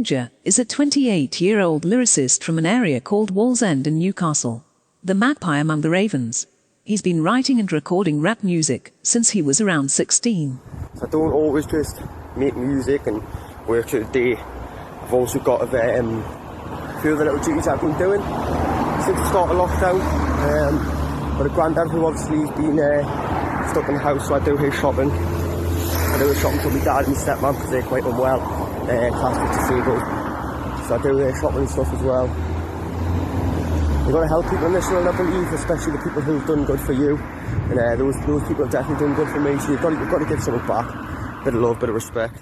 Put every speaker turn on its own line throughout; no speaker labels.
Kenja is a 28-year-old lyricist from an area called Wallsend in Newcastle, the magpie among the ravens. He's been writing and recording rap music since he was around 16.
I don't always just make music and work through the day. I've also got a few other little duties I've been doing since the start of lockdown. But a granddad who obviously has been stuck in the house, so I do his shopping. I do his shopping for my dad and my stepmom because they're quite unwell, classically disabled. So I do their shopping and stuff as well. You've got to help people in this world, I believe, especially the people who've done good for you. And those people have definitely done good for me, so you've got to give something back. Bit of love, bit of respect.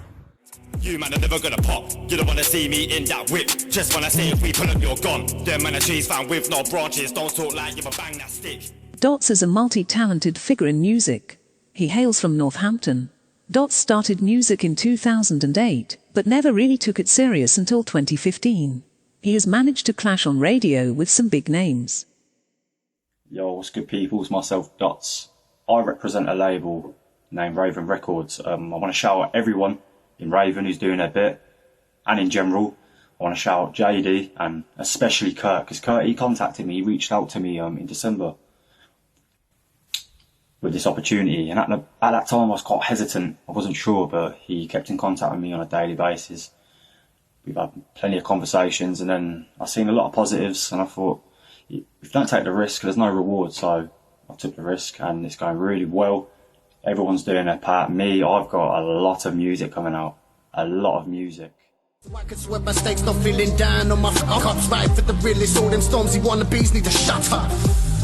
You man are never gonna pop. You don't wanna see me in that whip. Just when I say if we pull up, you're gone. Them man are trees found with no branches. Don't talk like you, but bang that stick.
Dots is a multi-talented figure in music. He hails from Northampton. Dots started music in 2008, but never really took it serious until 2015. He has managed to clash on radio with some big names.
Yo, what's good people? It's myself, Dots. I represent a label named Raven Records. I want to shout out everyone in Raven who's doing their bit, and in general. I want to shout out JD and especially Kurt, because Kurt, he contacted me, he reached out to me in December with this opportunity, and at that time I was quite hesitant, I wasn't sure, but he kept in contact with me on a daily basis. We've had plenty of conversations, and then I've seen a lot of positives, and I thought, if you don't take the risk, there's no reward, so I took the risk, and it's going really well. Everyone's doing their part. Me, I've got a lot of music coming out, a lot of music.
I can sweat my stakes, not feeling down on my cops, right for the realest. All them storms, you wannabes need to shut up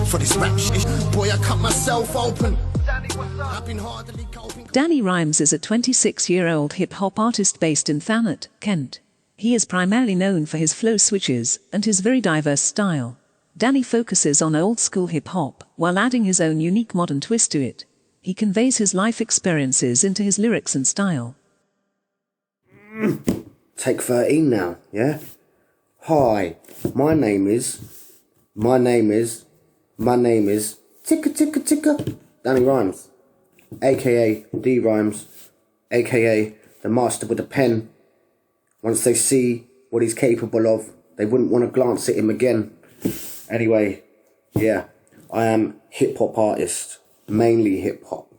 for this rap shit. Boy, I cut myself open. I've been hardly coping.
Danny Rhymes is a 26-year-old hip-hop artist based in Thanet, Kent. He is primarily known for his flow switches and his very diverse style. Danny focuses on old-school hip-hop while adding his own unique modern twist to it. He conveys his life experiences into his lyrics and style.
Take 13 now, yeah? Hi, my name is Ticka Ticka Ticka Danny Rhymes, aka D Rhymes, aka the master with a pen. Once they see what he's capable of, they wouldn't want to glance at him again. Anyway, yeah, I am hip-hop artist, mainly hip-hop,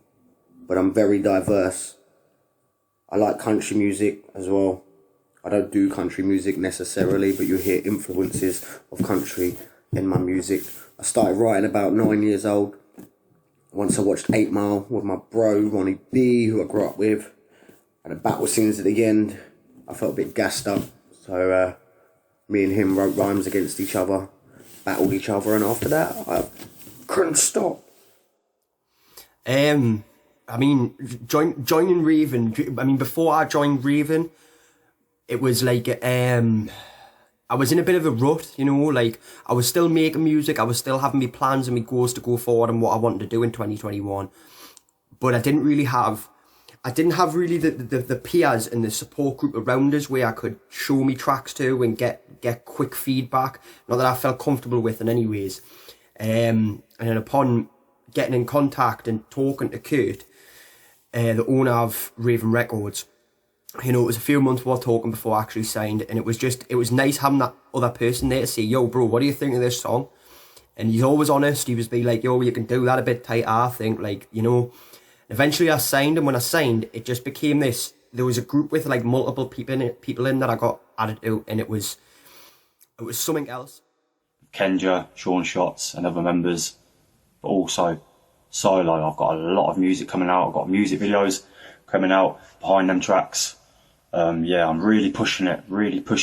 but I'm very diverse. I like country music as well. I don't do country music necessarily, but you hear influences of country in my music. I started writing about 9 years old. Once I watched 8 Mile with my bro, Ronnie B, who I grew up with. And the battle scenes at the end, I felt a bit gassed up. So me and him wrote rhymes against each other, battled each other, and after that, I couldn't stop.
I mean, joining Raven, I mean, before I joined Raven, it was like, I was in a bit of a rut, you know, like, I was still making music, I was still having my plans and my goals to go forward and what I wanted to do in 2021, but I didn't have really the peers and the support group around us where I could show me tracks to and get quick feedback, not that I felt comfortable with in any ways. And then upon getting in contact and talking to Kurt, the owner of Raven Records, you know, it was a few months worth talking before I actually signed, and it was nice having that other person there to say, yo bro, what do you think of this song? And he's always honest. He was be like, yo, you can do that a bit tighter, I think, like, you know. Eventually I signed, and when I signed, it just became this, there was a group with like multiple people in that I got added to, and it was something else.
Kenja, Sean Shots and other members, but also solo. I've got a lot of music coming out. I've got music videos coming out behind them tracks. Yeah, I'm really pushing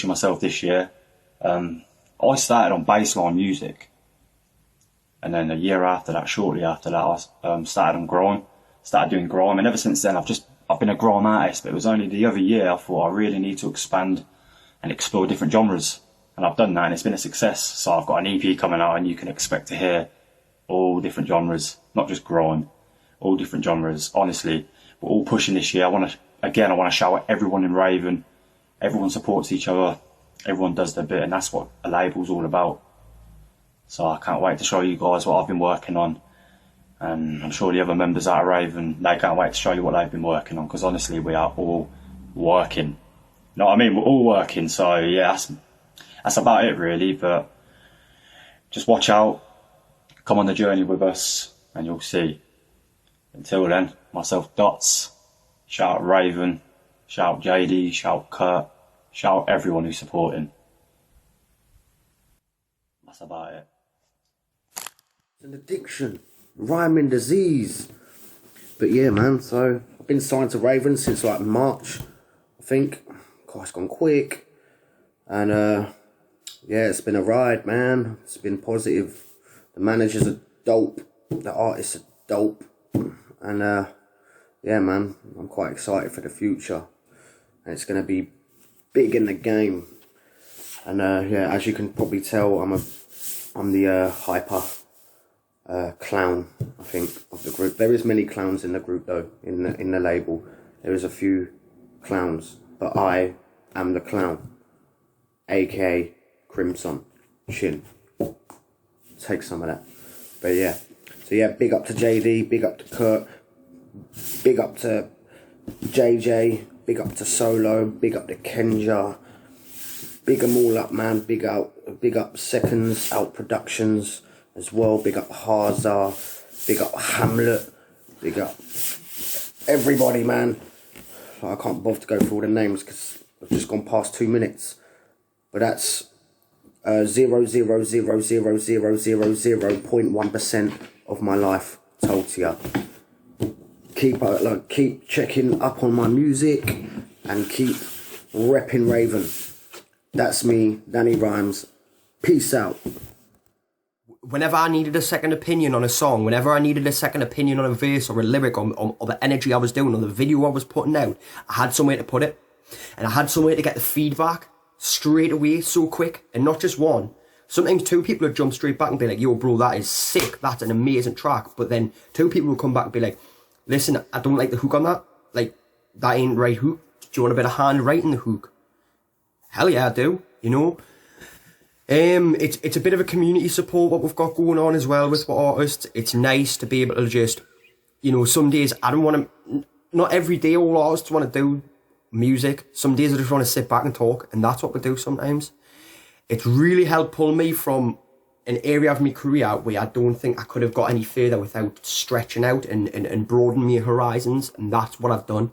myself this year. I started on bassline music, and then a year after that, shortly after that, I started doing grime, and ever since then I've been a grime artist. But it was only the other year I thought I really need to expand and explore different genres, and I've done that, and it's been a success. So I've got an EP coming out, and you can expect to hear all different genres, not just grime, all different genres. Honestly, we're all pushing this year. I want to shout out everyone in Raven. Everyone supports each other. Everyone does their bit, and that's what a label's all about. So I can't wait to show you guys what I've been working on, and I'm sure the other members out of Raven, they can't wait to show you what they've been working on, because honestly, we are all working. You know what I mean? We're all working, so yeah, that's about it really. But just watch out, come on the journey with us, and you'll see. Until then, myself Dots, shout out Raven, shout out JD, shout out Kurt, shout out everyone who's supporting. That's about it.
It's an addiction, rhyming disease. But yeah, man, so I've been signed to Raven since like March, I think. God, it's gone quick. And yeah, it's been a ride, man. It's been positive. The managers are dope. The artists are dope. And yeah, man, I'm quite excited for the future. And it's going to be big in the game. And yeah, as you can probably tell, I'm the hyper clown, I think, of the group. There is many clowns in the group though, in the label. There is a few clowns, but I am the clown, aka Crimson Chin. Take some of that. But yeah, so yeah, big up to JD, big up to Kurt, big up to JJ, big up to Solo, big up to Kenja, big them all up, man. Big up Seconds Out Productionz as well. Big up Hazar, big up Hamlet, big up everybody, man. I can't bother to go through all the names because I've just gone past 2 minutes. But that's 0.1% of my life told to you. Keep checking up on my music and keep repping Raven. That's me, Danny Rhymes. Peace out.
Whenever I needed a second opinion on a song, whenever I needed a second opinion on a verse or a lyric or the energy I was doing or the video I was putting out, I had somewhere to put it. And I had somewhere to get the feedback straight away, so quick. And not just one. Sometimes 2 people would jump straight back and be like, yo, bro, that is sick. That's an amazing track. But then 2 people would come back and be like, listen, I don't like the hook on that. Like, that ain't right hook. Do you want a bit of handwriting the hook? Hell yeah, I do, you know. It's a bit of a community support what we've got going on as well with artists. It's nice to be able to just, you know, some days I don't want to, not every day all artists want to do music. Some days I just want to sit back and talk, and that's what we do sometimes. It's really helped pull me from an area of my career where I don't think I could have got any further without stretching out and broadening my horizons, and that's what I've done.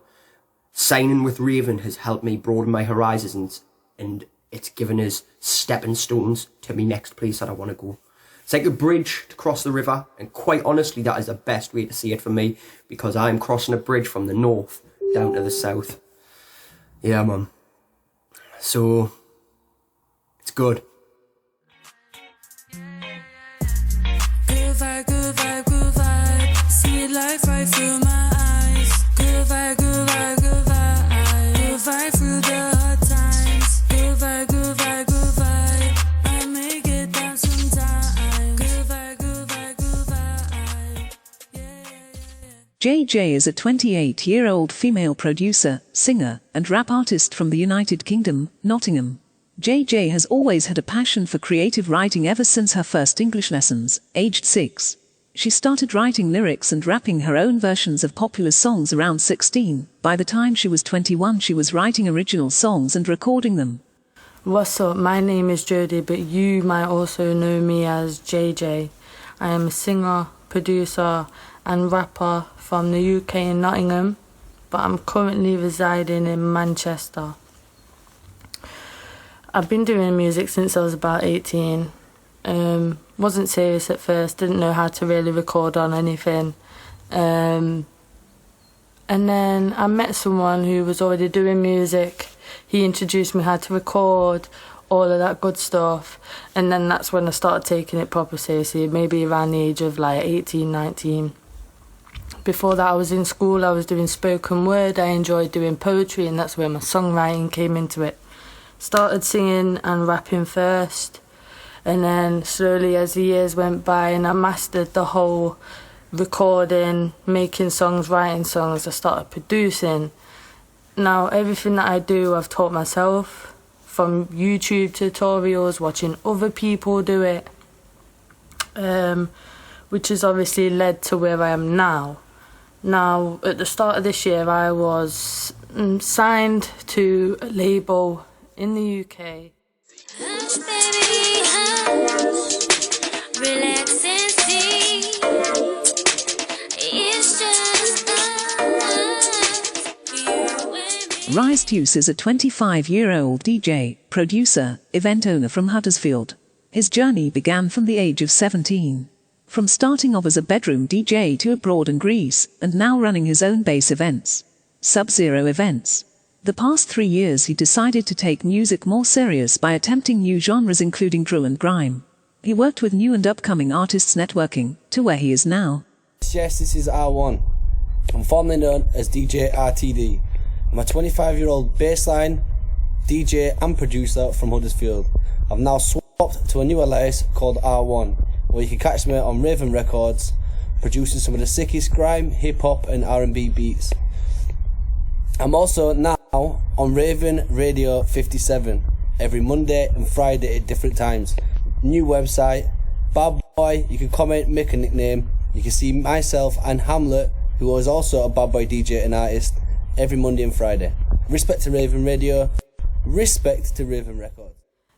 Signing with Raven has helped me broaden my horizons, and it's given us stepping stones to my next place that I want to go. It's like a bridge to cross the river, and quite honestly, that is the best way to see it for me, because I'm crossing a bridge from the north down to the south. Yeah, man. So, it's good.
Good vibe, good vibe, good vibe. See it like right through my eyes. Good vibe, good vibe, good vibe. Good vibe through the hard times. Good vibe, good vibe, good vibe. I make it down sometime. Good vibe, good vibe, good vibe. Yeah.
JJ is a 28-year-old female producer, singer, and rap artist from the United Kingdom, Nottingham. JJ has always had a passion for creative writing ever since her first English lessons, aged 6. She started writing lyrics and rapping her own versions of popular songs around 16. By the time she was 21, she was writing original songs and recording them.
What's up? My name is Jodie, but you might also know me as JJ. I am a singer, producer, and rapper from the UK in Nottingham, but I'm currently residing in Manchester. I've been doing music since I was about 18. Wasn't serious at first, didn't know how to really record on anything. And then I met someone who was already doing music. He introduced me how to record, all of that good stuff. And then that's when I started taking it proper seriously, maybe around the age of like 18, 19. Before that I was in school, I was doing spoken word. I enjoyed doing poetry, and that's where my songwriting came into it. Started singing and rapping first, and then slowly as the years went by and I mastered the whole recording, making songs, writing songs, I started producing. Now everything that I do I've taught myself, from YouTube tutorials, watching other people do it, which has obviously led to where I am now. Now, at the start of this year I was signed to a label in the UK.
Hush, baby, hush. Relax and see. It's just us, you and me.
Rise Hughes is a 25-year-old DJ, producer, event owner from Huddersfield. His journey began from the age of 17. From starting off as a bedroom DJ to abroad in Greece, and now running his own bass events, Sub-Zero events. The past 3 years he decided to take music more serious by attempting new genres including drill and grime. He worked with new and upcoming artists networking, to where he is now.
Yes, this is R1. I'm formerly known as DJ RTD. I'm a 25-year-old bassline, DJ and producer from Huddersfield. I've now swapped to a new alias called R1, where you can catch me on Raven Records, producing some of the sickest grime, hip-hop and R&B beats. I'm also now on Raven Radio 57, every Monday and Friday at different times. New website, Bad Boy, you can comment, make a nickname. You can see myself and Hamlet, who is also a Bad Boy DJ and artist, every Monday and Friday. Respect to Raven Radio, respect to Raven Records.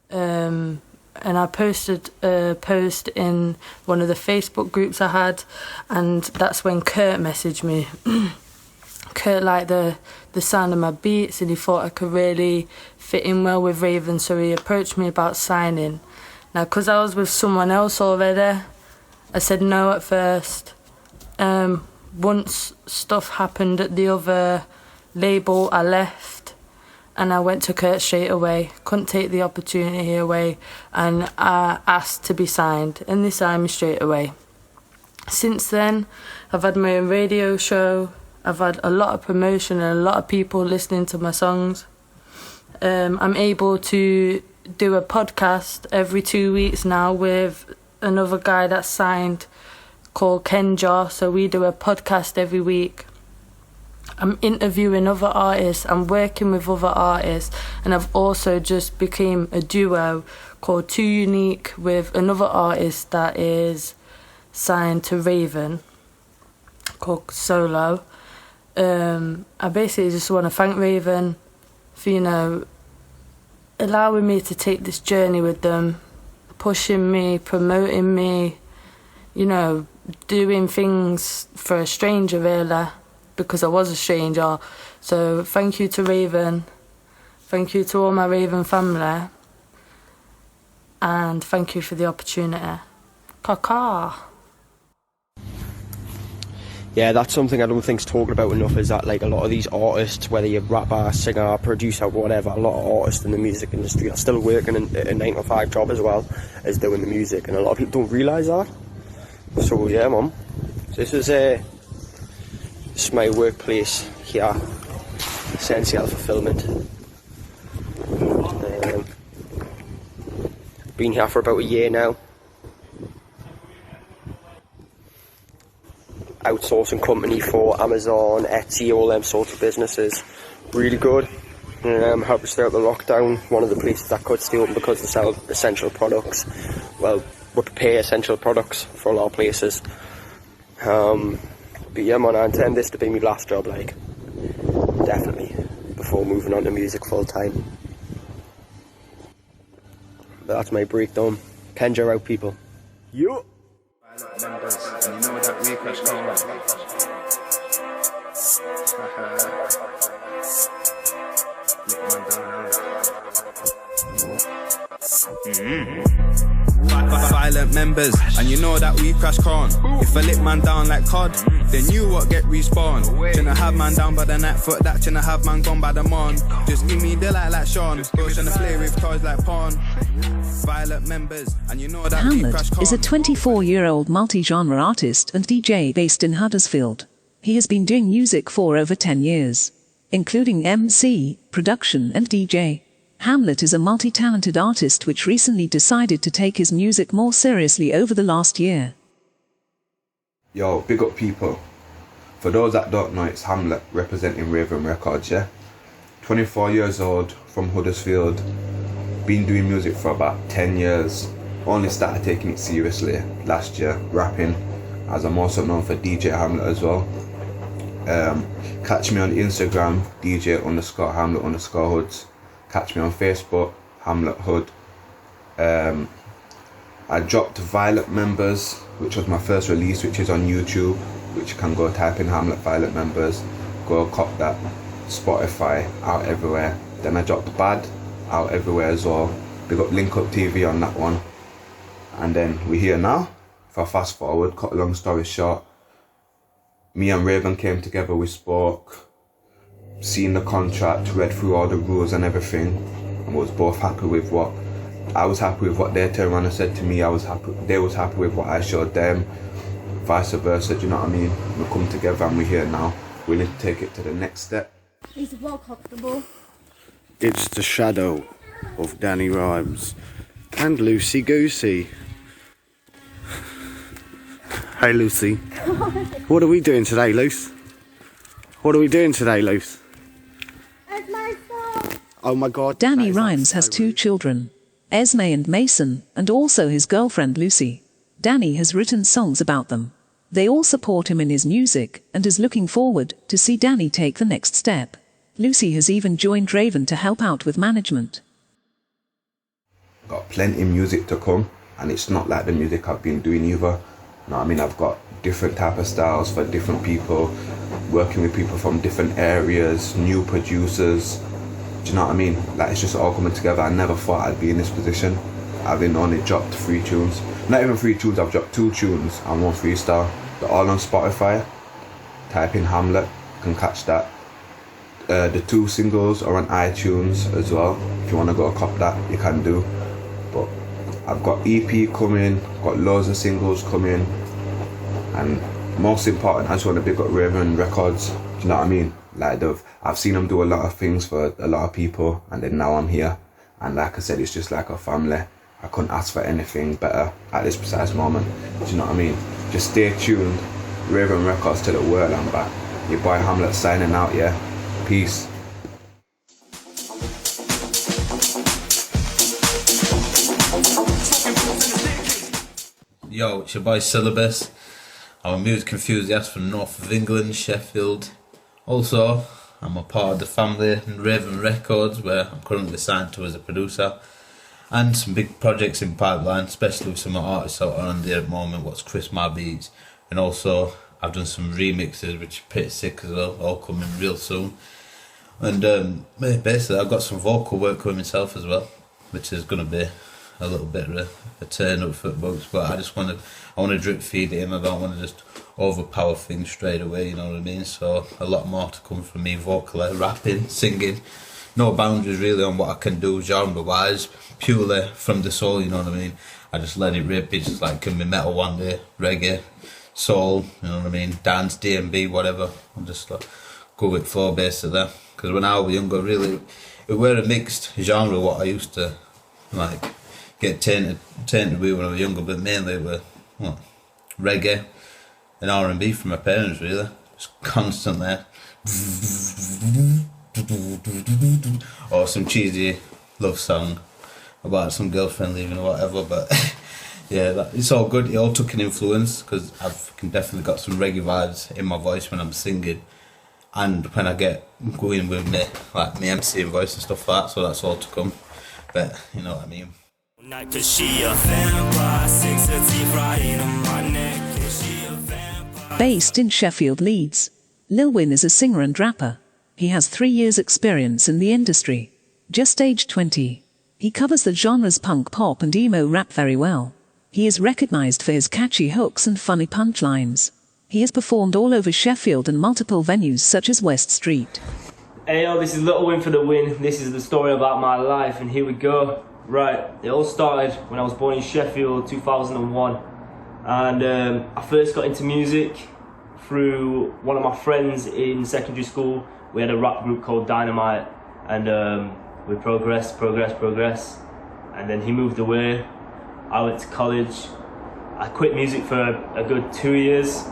And I posted a post in one of the Facebook groups I had, and that's when Kurt messaged me. Kurt liked the sound of my beats and he thought I could really fit in well with Raven, so he approached me about signing. Now, because I was with someone else already, I said no at first. Once stuff happened at the other label, I left and I went to Kurt straight away. Couldn't take the opportunity away, and I asked to be signed, and they signed me straight away. Since then, I've had my own radio show. I've had a lot of promotion and a lot of people listening to my songs. I'm able to do a podcast every 2 weeks now with another guy that's signed called Kenja, so we do a podcast every week. I'm interviewing other artists, I'm working with other artists, and I've also just became a duo called Too Unique with another artist that is signed to Raven called Solo. I basically just want to thank Raven for, you know, allowing me to take this journey with them, pushing me, promoting me, you know, doing things for a stranger really, because I was a stranger. So thank you to Raven, thank you to all my Raven family, and thank you for the opportunity. Kaka.
Yeah, that's something I don't think's talked about enough, is that like a lot of these artists, whether you're rapper, singer, producer, whatever, a lot of artists in the music industry are still working a 9-to-5 job as well as doing the music, and a lot of people don't realise that. So yeah, man, this is my workplace here, Essential Fulfillment. Been here for about a year now. Outsourcing company for Amazon, Etsy, all them sorts of businesses. Really good. Helped us throughout the lockdown. One of the places that could stay open because they sell essential products. Well, we prepare essential products for a lot of places. But yeah, man, I intend this to be my last job, like, definitely, before moving on to music full time. But that's my breakdown. Kenja out, people. Yo!
Members, and you know that we crash Violent members, and you know that we crash con. If I lick man down like COD, then you what get respawned. Tryna have man down by the night foot, that tryna have man gone by the mon. Just give me the light like Sean, go tryna play with toys like pawn. Violent members, and you know that
Hamlet is a 24-year-old multi-genre artist and DJ based in Huddersfield. He has been doing music for over 10 years, including MC, production and DJ. Hamlet is a multi-talented artist which recently decided to take his music more seriously over the last year.
Yo, big up people. For those that don't know, it's Hamlet representing Raven Records, yeah? 24 years old, from Huddersfield. Been doing music for about 10 years. Only started taking it seriously last year, rapping, as I'm also known for DJ Hamlet as well. Catch me on Instagram, DJ_Hamlet_Hoods. Catch me on Facebook, Hamlet Hood. I dropped Violent Members, which was my first release, which is on YouTube, which you can go type in Hamlet Violent Members, go cop that. Spotify, out everywhere. Then I dropped Bad, out everywhere as well. Big up Link Up TV on that one. And then we're here now. If I fast forward, cut a long story short, me and Raven came together, we spoke, seen the contract, read through all the rules and everything, and we was both happy with what I was happy with what they turned around and said to me. They was happy with what I showed them, vice versa, do you know what I mean? We come together and we're here now. We need to take it to the next step.
He's well comfortable.
It's the shadow of Danny Rhymes and Lucy Goosey. Hey Lucy. What are we doing today, Luce? What are we doing today, Luce?
It's my fault.
Oh my god.
Danny Rhymes has two children, Esme and Mason, and also his girlfriend Lucy. Danny has written songs about them. They all support him in his music and is looking forward to see Danny take the next step. Lucy has even joined Raven to help out with management.
Got plenty of music to come, and it's not like the music I've been doing either. You know what I mean? I've got different type of styles for different people, working with people from different areas, new producers. Do you know what I mean? Like, it's just all coming together. I never thought I'd be in this position. I've only dropped 3 tunes. Not even 3 tunes, I've dropped 2 tunes and 1 freestyle. They're all on Spotify. Type in Hamlet, you can catch that. The 2 singles are on iTunes as well. If you want to go cop that, you can do. But I've got EP coming, got loads of singles coming, and most important, I just want to big up Raven Records. Do you know what I mean? Like, I've seen them do a lot of things for a lot of people, and then now I'm here. And like I said, it's just like a family. I couldn't ask for anything better at this precise moment. Do you know what I mean? Just stay tuned. Raven Records to the world and back. Your boy Hamlet signing out, yeah? Peace.
Yo, it's your boy Syllabus. I'm a music enthusiast from north of England, Sheffield. Also, I'm a part of the family in Raven Records, where I'm currently signed to as a producer. And some big projects in pipeline, especially with some artists out on there at the moment, what's Chris My Beats. And also, I've done some remixes, which are pretty sick as well, all coming real soon. And basically, I've got some vocal work with myself as well, which is going to be a little bit of a turn up for folks. But I want to drip feed it in. I don't want to just overpower things straight away, you know what I mean? So a lot more to come from me, vocally, rapping, singing. No boundaries really on what I can do genre-wise, purely from the soul, you know what I mean? I just let it rip. It's just like, can be metal one day, reggae, soul, you know what I mean? Dance, D&B, whatever. I'm just like, go with flow basically. Because when I was younger, really, it were a mixed genre what I used to like get tainted with when I was younger, but mainly it were reggae and R&B from my parents really, just constantly. Or some cheesy love song about some girlfriend leaving or whatever, but yeah, it's all good. It all took an influence because I've definitely got some reggae vibes in my voice when I'm singing, and when I get going with me, like my MCing voice and stuff like that, so that's all to come. But you know what I mean.
Based in Sheffield, Leeds, Lil Win is a singer and rapper. He has 3 years' experience in the industry. Just aged 20. He covers the genres punk, pop and emo rap very well. He is recognized for his catchy hooks and funny punchlines. He has performed all over Sheffield and multiple venues such as West Street.
Hey yo, this is Little Win for the win. This is the story about my life, and here we go. Right, it all started when I was born in Sheffield, 2001. And I first got into music through one of my friends in secondary school. We had a rap group called Dynamite, and we progressed. And then he moved away. I went to college. I quit music for a good 2 years,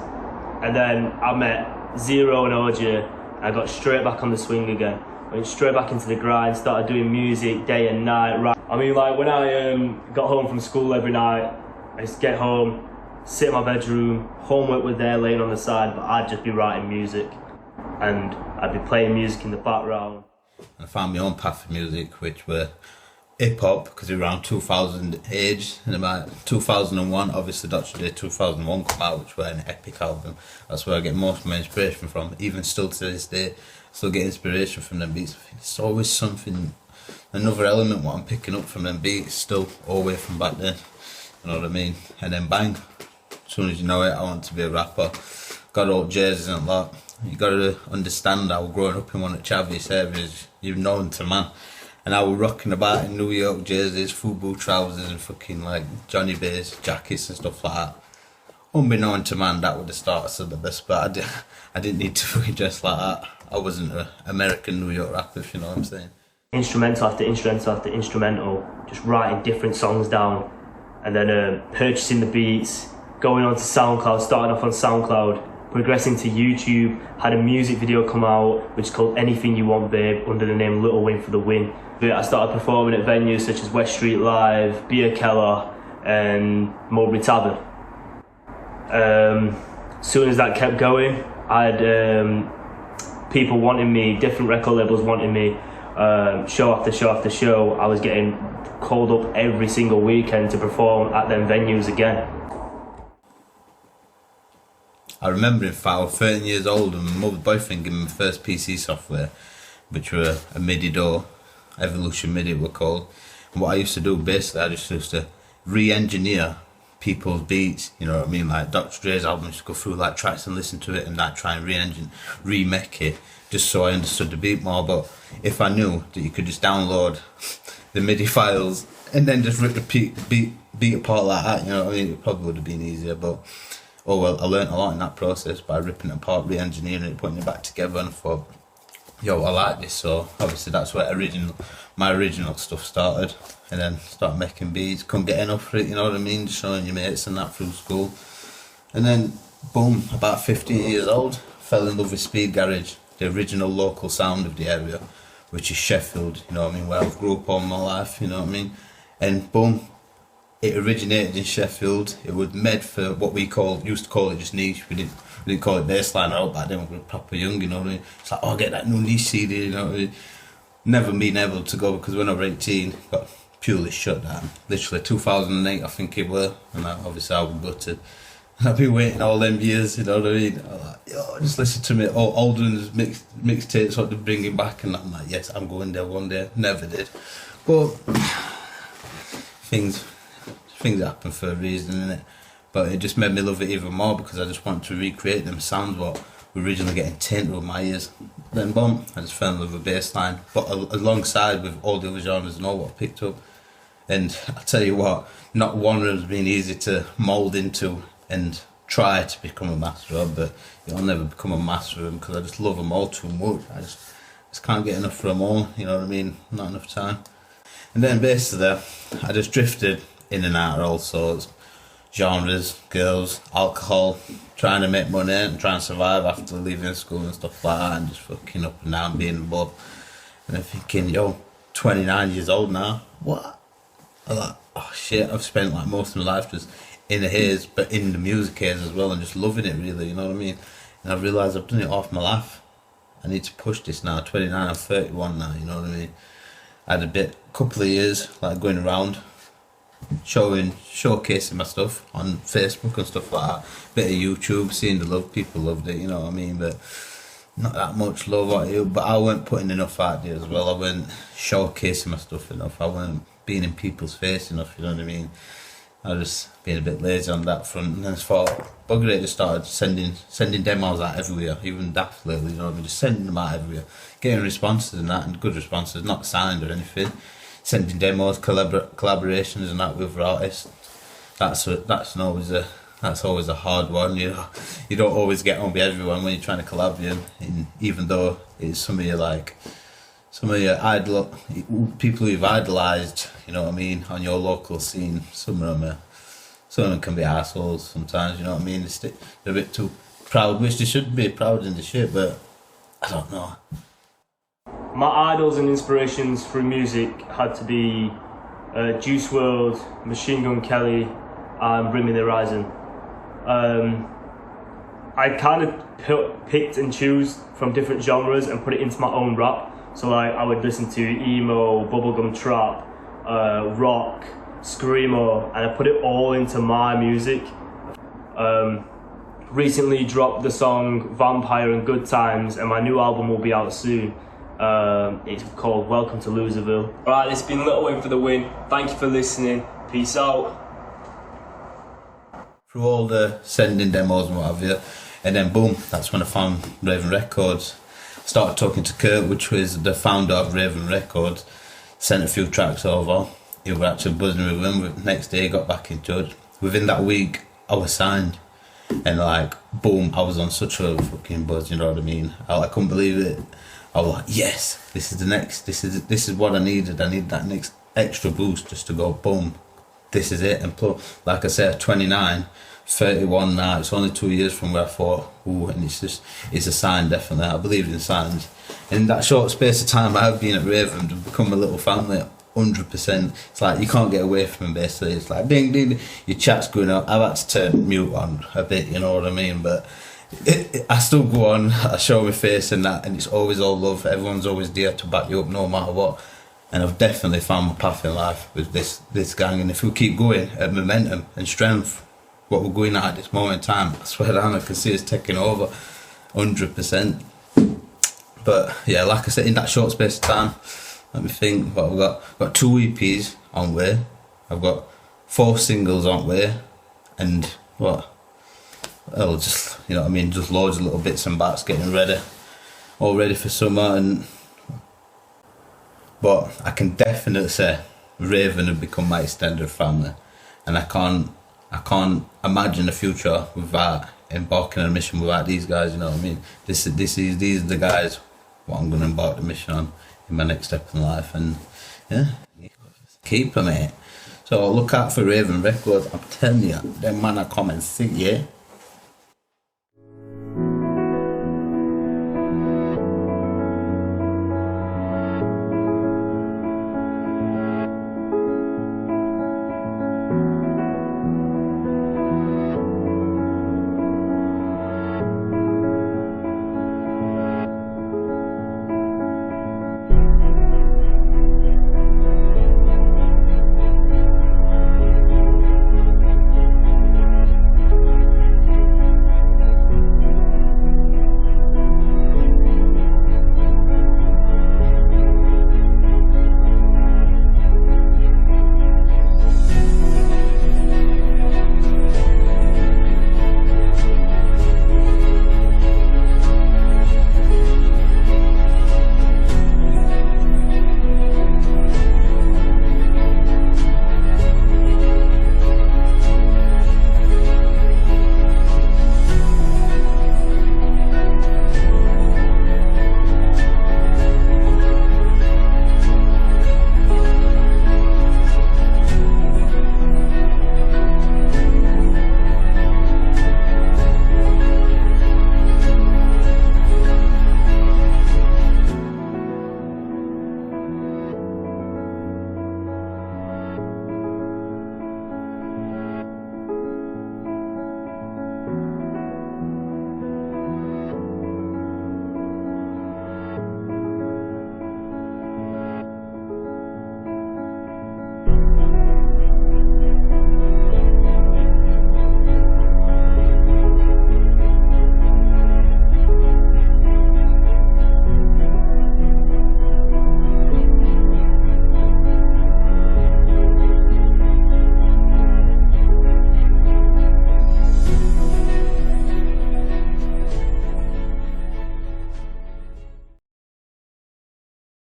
and then I met Zero and OJ. I got straight back on the swing again. Went straight back into the grind, started doing music day and night. Right. I mean, like when I got home from school every night, I used to get home, sit in my bedroom, homework was there laying on the side, but I'd just be writing music. and I'd be playing music in the background.
I found my own path of music, which were hip-hop, because it was around 2000 age, and about 2001, obviously Dr. Dre 2001 come out, which were an epic album. That's where I get most of my inspiration from. Even still to this day, still get inspiration from them beats. I think it's always something, another element what I'm picking up from them beats, still all the way from back then, you know what I mean? And then bang, as soon as you know it, I want to be a rapper. Got old jerseys and that. You got to understand how growing up in one of the Chavis areas, you're known to man. And I was rocking about in New York jerseys, FUBU trousers and fucking like Johnny Bays jackets and stuff like that. Unbeknown to man, that would have started some of this, but I didn't need to fucking dress like that. I wasn't an American New York rapper, if you know what I'm saying.
Instrumental after instrumental after instrumental, just writing different songs down, and then purchasing the beats, going on to SoundCloud, starting off on SoundCloud, progressing to YouTube, had a music video come out which is called Anything You Want Babe under the name Little Win for the Win. I started performing at venues such as West Street Live, Beer Keller and Mulberry Tavern. Soon as that kept going, I had people wanting me, different record labels wanting me, show after show after show. I was getting called up every single weekend to perform at them venues again.
I remember if I was 13 years old and my mother's boyfriend gave me my first PC software, which were a MIDI DAW, Evolution MIDI were called. And what I used to do basically, I just used to re-engineer people's beats, you know what I mean, like Dr. Dre's album, just go through like tracks and listen to it and like try and remake it, just so I understood the beat more. But if I knew that you could just download the MIDI files and then just rip the beat apart like that, you know what I mean, it probably would have been easier. But oh well, I learnt a lot in that process by ripping it apart, re-engineering it, putting it back together, and I thought, yo, I like this. So obviously that's where my original stuff started, and then started making beats, couldn't get enough for it, you know what I mean, just showing your mates and that through school. And then boom, about 15 years old, fell in love with Speed Garage, the original local sound of the area, which is Sheffield, you know what I mean, where I've grew up all my life, you know what I mean. And boom, it originated in Sheffield. It was made for what we used to call it just niche. We didn't call it bassline out back then. We were proper young, you know what I mean. It's like, oh, get that new niche CD, you know what I mean. Never been able to go because when I was 18, got purely shut down. Literally 2008, I think it were, and obviously I was gutted. And I've been waiting all them years, you know what I mean. I'm like, yo, just listen to me. Aldrin's mixtapes, what they're bringing back, and I'm like, yes, I'm going there one day. Never did, but things happen for a reason, innit? But it just made me love it even more because I just wanted to recreate them sounds what were originally getting tainted with my ears. Then boom, I just fell in love with bass line, but alongside with all the other genres and all what I picked up. And I tell you what, not one of them's been easy to mould into and try to become a master of, but you'll never become a master of them because I just love them all too much. I just can't get enough for them all, you know what I mean? Not enough time. And then basically, I just drifted in and out of all sorts, genres, girls, alcohol, trying to make money and trying to survive after leaving school and stuff like that, and just fucking up and down, being above. And I'm thinking, yo, 29 years old now, what? I'm like, oh shit, I've spent like most of my life just in a haze, but in the music haze as well, and just loving it really, you know what I mean? And I've realised I've done it half my life. I need to push this now, 29, I'm 31 now, you know what I mean? I had a couple of years like going around, showcasing my stuff on Facebook and stuff like that. Bit of YouTube, seeing the love, people loved it, you know what I mean, but not that much love out here. But I weren't putting enough out there as well. I weren't showcasing my stuff enough. I weren't being in people's face enough, you know what I mean. I was just being a bit lazy on that front, and then I thought, bugger it, just started sending demos out everywhere, even daft lately, you know what I mean, just sending them out everywhere, getting responses and that, and good responses, not signed or anything. Sending demos, collaborations and that with other artists. That's always a hard one, you know. You don't always get on with everyone when you're trying to collab with them, and even though it's some of your people you've idolised, you know what I mean, on your local scene. Some of them can be assholes sometimes, you know what I mean. They're a bit too proud, which they should be proud in the shit, but I don't know.
My idols and inspirations through music had to be Juice WRLD, Machine Gun Kelly and Bring Me the Horizon. I kind of picked and choose from different genres and put it into my own rap. So like I would listen to emo, bubblegum trap, rock, screamo, and I put it all into my music. Recently dropped the song Vampire and Good Times, and my new album will be out soon. It's called Welcome to Loserville. Alright, this has been Little Win for the win. Thank you for listening. Peace out.
Through all the sending demos and what have you, and then boom, that's when I found Raven Records. Started talking to Kurt, which was the founder of Raven Records. Sent a few tracks over. He was actually buzzing with them. Next day, got back in touch. Within that week, I was signed. And like, boom, I was on such a fucking buzz, you know what I mean? I couldn't believe it. I was like, yes, this is the next, this is what I needed. I need that next extra boost just to go, boom, this is it. And plus, like I said, 29, 31 now, it's only 2 years from where I thought, ooh, and it's a sign, definitely. I believe in signs. And in that short space of time I've been at Raven, to become a little family, 100%. It's like you can't get away from it, basically. It's like ding ding, your chat's going up. I've had to turn mute on a bit, you know what I mean? But I still go on, I show my face and that, and it's always all love. Everyone's always there to back you up no matter what. And I've definitely found my path in life with this gang. And if we keep going at momentum and strength, what we're going at this moment in time, I swear down, I can see us taking over 100%. But yeah, like I said, in that short space of time, let me think what we've got. I've got 2 EPs on way. I've got 4 singles on way. And what? Well, just, you know what I mean, just loads of little bits and bats getting ready. All ready for summer. But I can definitely say Raven have become my extended family. And I can't imagine a future without embarking on a mission without these guys, you know what I mean? These are the guys what I'm going to embark the mission on in my next step in life, and yeah, keep them, mate. So look out for Raven Records. I'm telling you, them man are coming sick, yeah.